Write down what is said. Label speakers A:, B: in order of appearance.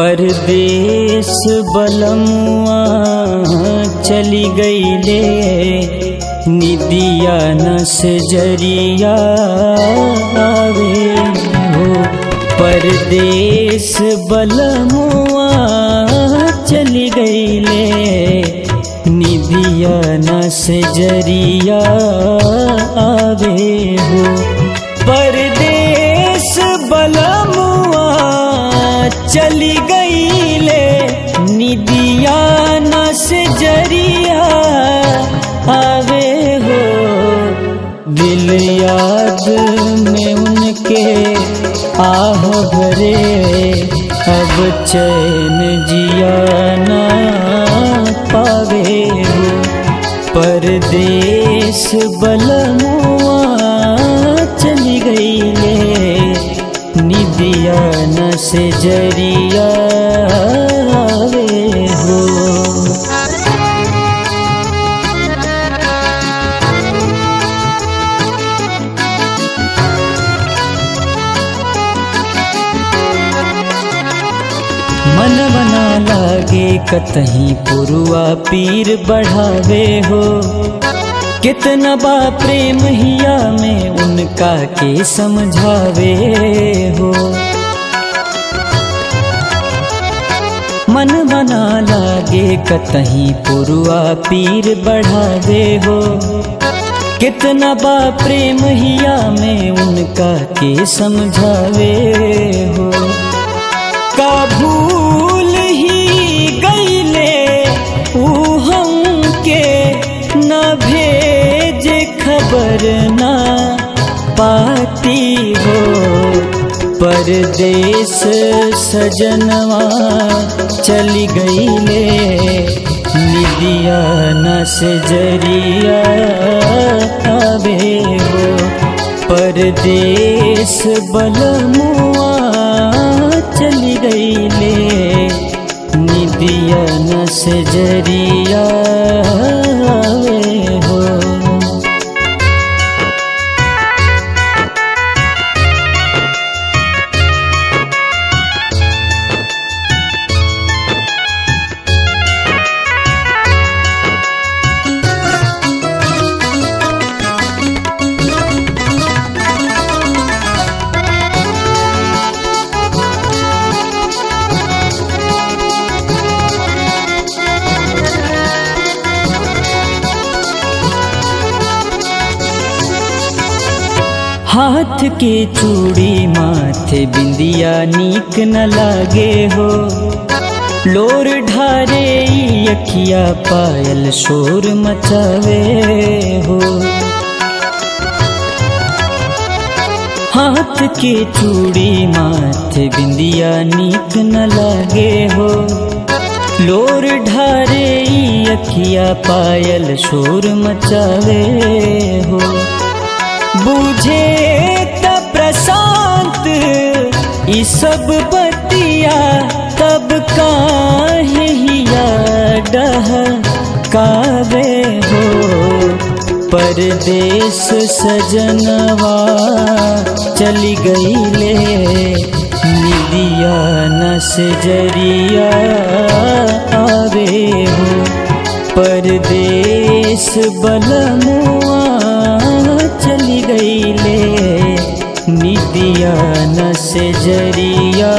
A: परदेस बलमुआ चली गईले, निदिया न से जरिया आवे हो। परदेस बलमुआ चली गईले, निदिया न से जरिया आवे हो। परदेस बलमुआ चली गईले, निदिया न से जरिया आवे हो। दिल याद में उनके आह भरे, अब चैन जिया ना पावे हो। परदेस बलमुआ चली गईले, निदिया न से जरिया आवे हो। मन बना लागे कतहीं पुरुआ पीर बढ़ावे हो। कितना बा प्रेम हिया में उनका के समझावे हो। मन बना लागे कतहीं पुरुआ पीर बढ़ावे हो। कितना बा प्रेम हिया में उनका के समझावे हो। का भूल ही गईले ऊ हमके, न भेजे खबर ना पाती हो। परदेस सजनवा चली गईले, निदिया न से जरिया आवे हो। परदेस बलमुआ चली गईले, निदिया न से जरिया आवे हो। हाथ के चूड़ी माथे बिंदिया नीक न लागे हो। लोर ढारे अखिया पायल शोर मचावे हो। हाथ के चूड़ी माथे बिंदिया नीक न लागे हो। लोर ढारे अखिया पायल शोर मचावे हो। बूझे त प्रशांत ई सब बतिया, तब काहे हिया डहकावे हो। परदेस सजनवा चली गईले, निदिया न से जरिया आवे हो। परदेस बलमुआ चली गईले, निदिया न से जरिया